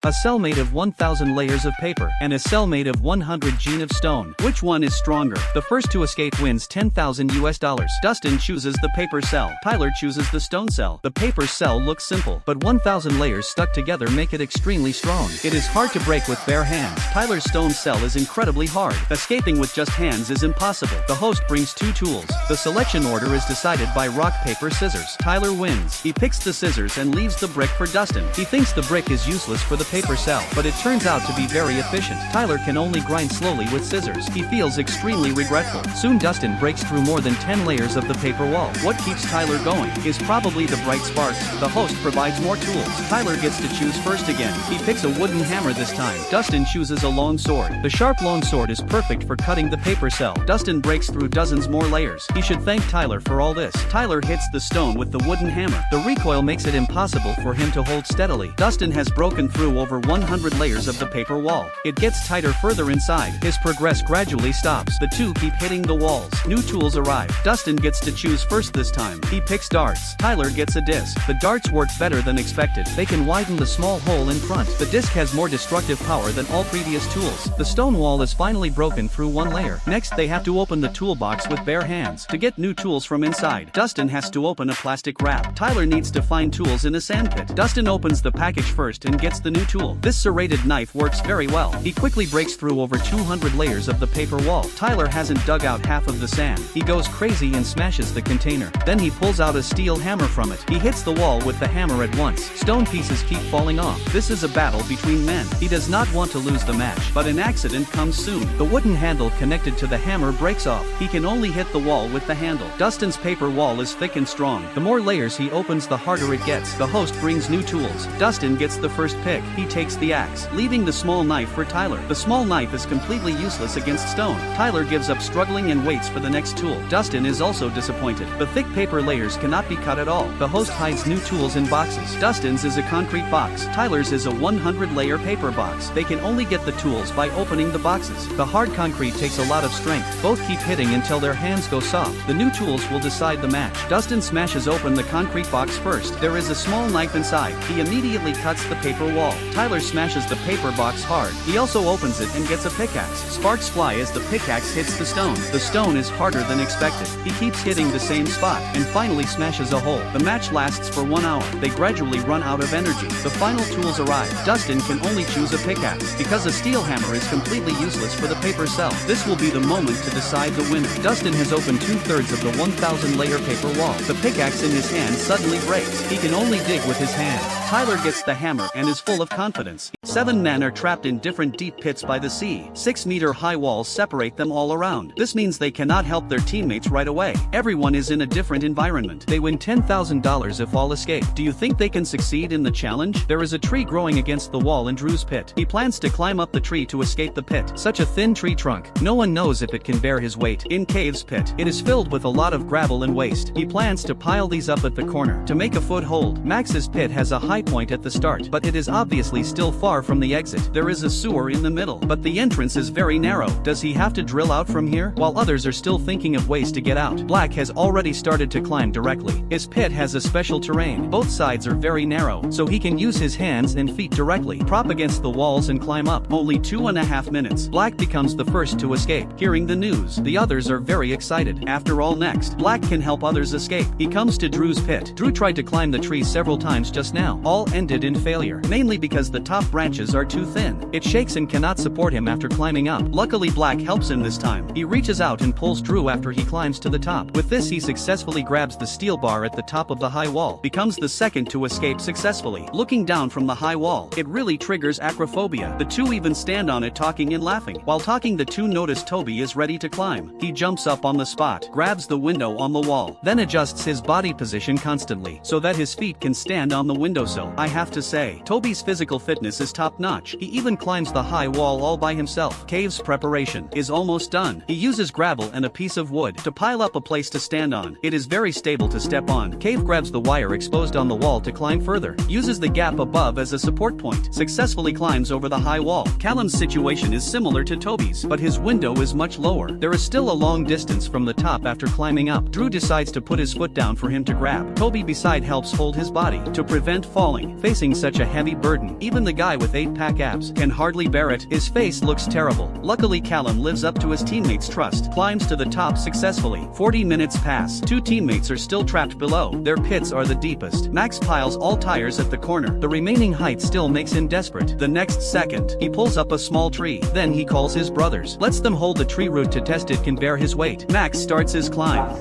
A cell made of 1,000 layers of paper, and a cell made of 100 gene of stone. Which one is stronger? The first to escape wins $10,000. Dustin chooses the paper cell. Tyler chooses the stone cell. The paper cell looks simple, but 1,000 layers stuck together make it extremely strong. It is hard to break with bare hands. Tyler's stone cell is incredibly hard. Escaping with just hands is impossible. The host brings 2 tools. The selection order is decided by rock, paper, scissors. Tyler wins. He picks the scissors and leaves the brick for Dustin. He thinks the brick is useless for the paper cell, but it turns out to be very efficient. Tyler can only grind slowly with scissors. He feels extremely regretful. Soon Dustin breaks through more than 10 layers of the paper wall. What keeps Tyler going is probably the bright sparks. The host provides more tools. Tyler gets to choose first again. He picks a wooden hammer this time. Dustin chooses a long sword. The sharp long sword is perfect for cutting the paper cell. Dustin breaks through dozens more layers. He should thank Tyler for all this. Tyler hits the stone with the wooden hammer. The recoil makes it impossible for him to hold steadily. Dustin has broken through over 100 layers of the paper wall. It gets tighter further inside. His progress gradually stops. The two keep hitting the walls. New tools arrive. Dustin gets to choose first this time. He picks darts. Tyler gets a disc. The darts work better than expected. They can widen the small hole in front. The disc has more destructive power than all previous tools. The stone wall is finally broken through one layer. Next they have to open the toolbox with bare hands. To get new tools from inside, Dustin has to open a plastic wrap. Tyler needs to find tools in a sandpit. Dustin opens the package first and gets the new tool. This serrated knife works very well. He quickly breaks through over 200 layers of the paper wall. Tyler hasn't dug out half of the sand. He goes crazy and smashes the container. Then he pulls out a steel hammer from it. He hits the wall with the hammer at once. Stone pieces keep falling off. This is a battle between men. He does not want to lose the match, but an accident comes soon. The wooden handle connected to the hammer breaks off. He can only hit the wall with the handle. Dustin's paper wall is thick and strong. The more layers he opens, the harder it gets. The host brings new tools. Dustin gets the first pick. He takes the axe, leaving the small knife for Tyler. The small knife is completely useless against stone. Tyler gives up struggling and waits for the next tool. Dustin is also disappointed. The thick paper layers cannot be cut at all. The host hides new tools in boxes. Dustin's is a concrete box. Tyler's is a 100-layer paper box. They can only get the tools by opening the boxes. The hard concrete takes a lot of strength. Both keep hitting until their hands go soft. The new tools will decide the match. Dustin smashes open the concrete box first. There is a small knife inside. He immediately cuts the paper wall. Tyler smashes the paper box hard. He also opens it and gets a pickaxe. Sparks fly as the pickaxe hits the stone. The stone is harder than expected. He keeps hitting the same spot and finally smashes a hole. The match lasts for 1 hour. They gradually run out of energy. The final tools arrive. Dustin can only choose a pickaxe because a steel hammer is completely useless for the paper cell. This will be the moment to decide the winner. Dustin has opened 2/3 of the 1,000-layer paper wall. The pickaxe in his hand suddenly breaks. He can only dig with his hands. Tyler gets the hammer and is full of confidence. 7 men are trapped in different deep pits by the sea. 6-meter-high walls separate them all around. This means they cannot help their teammates right away. Everyone is in a different environment. They win $10,000 if all escape. Do you think they can succeed in the challenge? There is a tree growing against the wall in Drew's pit. He plans to climb up the tree to escape the pit. Such a thin tree trunk. No one knows if it can bear his weight. In Cave's pit, it is filled with a lot of gravel and waste. He plans to pile these up at the corner to make a foothold. Max's pit has a high point at the start, but it is obviously still far from the exit. There is a sewer in the middle, but the entrance is very narrow. Does he have to drill out from here? While others are still thinking of ways to get out, Black has already started to climb directly. His pit has a special terrain. Both sides are very narrow, so he can use his hands and feet directly, prop against the walls and climb up. Only 2.5 minutes. Black becomes the first to escape. Hearing the news, the others are very excited. After all, next, Black can help others escape. He comes to Drew's pit. Drew tried to climb the tree several times just now. All ended in failure, mainly because the top branches are too thin. It shakes and cannot support him after climbing up. Luckily, Black helps him this time. He reaches out and pulls Drew after he climbs to the top. With this, he successfully grabs the steel bar at the top of the high wall. Becomes the second to escape successfully. Looking down from the high wall, it really triggers acrophobia. The two even stand on it talking and laughing. While talking, the two notice Toby is ready to climb. He jumps up on the spot, grabs the window on the wall, then adjusts his body position constantly so that his feet can stand on the windowsill. I have to say, Toby's physical fitness is top-notch. He even climbs the high wall all by himself. Cave's preparation is almost done. He uses gravel and a piece of wood to pile up a place to stand on. It is very stable to step on. Cave grabs the wire exposed on the wall to climb further, uses the gap above as a support point, successfully climbs over the high wall. Callum's situation is similar to Toby's, but his window is much lower. There is still a long distance from the top after climbing up. Drew decides to put his foot down for him to grab. Toby beside helps hold his body to prevent falling. Facing such a heavy burden, even the guy with with 8-pack abs, can hardly bear it. His face looks terrible. Luckily Callum lives up to his teammates' trust, climbs to the top successfully. 40 minutes pass. 2 teammates are still trapped below. Their pits are the deepest. Max piles all tires at the corner. The remaining height still makes him desperate. The next second, he pulls up a small tree. Then he calls his brothers. Lets them hold the tree root to test it can bear his weight. Max starts his climb.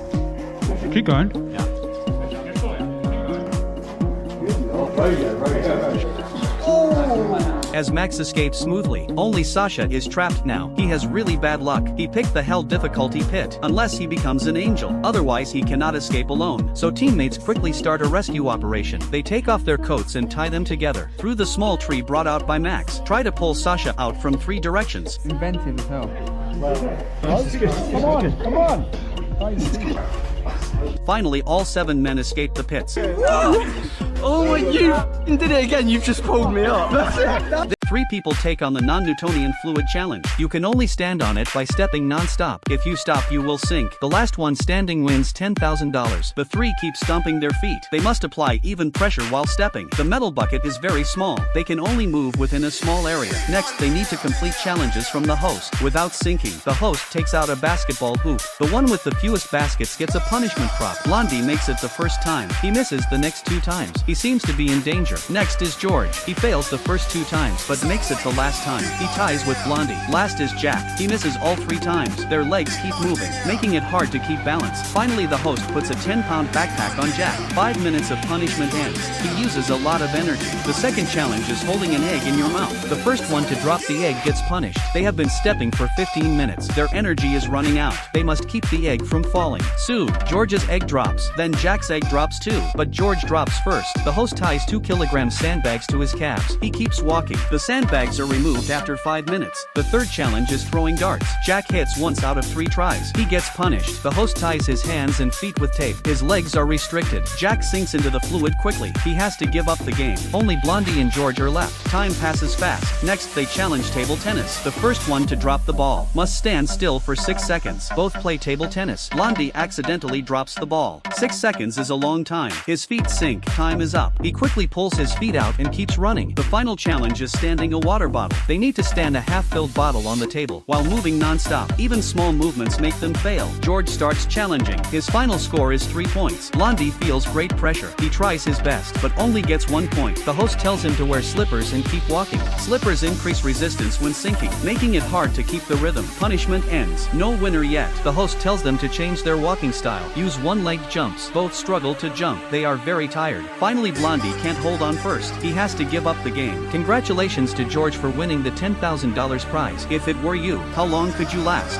Keep going. Yeah. As Max escapes smoothly, only Sasha is trapped now. He has really bad luck. He picked the hell difficulty pit, unless he becomes an angel. Otherwise he cannot escape alone. So teammates quickly start a rescue operation. They take off their coats and tie them together. Through the small tree brought out by Max, try to pull Sasha out from 3 directions. Inventive as hell. Come on! Finally all 7 men escape the pits. Oh, you did it again, you've just pulled me up. 3 people take on the non-Newtonian fluid challenge. You can only stand on it by stepping non-stop. If you stop you will sink. The last one standing wins $10,000. The 3 keep stomping their feet. They must apply even pressure while stepping. The metal bucket is very small. They can only move within a small area. Next they need to complete challenges from the host without sinking. The host takes out a basketball hoop. The one with the fewest baskets gets a punishment prop. Blondie makes it the first time. He misses the next 2 times. He seems to be in danger. Next is George. He fails the first 2 times but makes it the last time. He ties with Blondie. Last is Jack. He misses all 3 times. Their legs keep moving, making it hard to keep balance. Finally the host puts a 10-pound backpack on Jack. 5 minutes of punishment ends. He uses a lot of energy. The second challenge is holding an egg in your mouth. The first one to drop the egg gets punished. They have been stepping for 15 minutes. Their energy is running out. They must keep the egg from falling. Soon, George's egg drops. Then Jack's egg drops too. But George drops first. The host ties 2-kilogram sandbags to his calves. He keeps walking. The sandbags are removed after 5 minutes. The third challenge is throwing darts. Jack hits once out of 3 tries. He gets punished. The host ties his hands and feet with tape. His legs are restricted. Jack sinks into the fluid quickly. He has to give up the game. Only Blondie and George are left. Time passes fast. Next they challenge table tennis. The first one to drop the ball must stand still for 6 seconds. Both play table tennis. Blondie accidentally drops the ball. 6 seconds is a long time. His feet sink. Time is up. He quickly pulls his feet out and keeps running. The final challenge is standing a water bottle. They need to stand a half-filled bottle on the table while moving non-stop. Even small movements make them fail. George starts challenging. His final score is 3 points. Blondie feels great pressure. He tries his best, but only gets 1 point. The host tells him to wear slippers and keep walking. Slippers increase resistance when sinking, making it hard to keep the rhythm. Punishment ends. No winner yet. The host tells them to change their walking style. Use one-legged jumps. Both struggle to jump. They are very tired. Finally Blondie can't hold on first. He has to give up the game. Congratulations to George for winning the $10,000 prize. If it were you, how long could you last?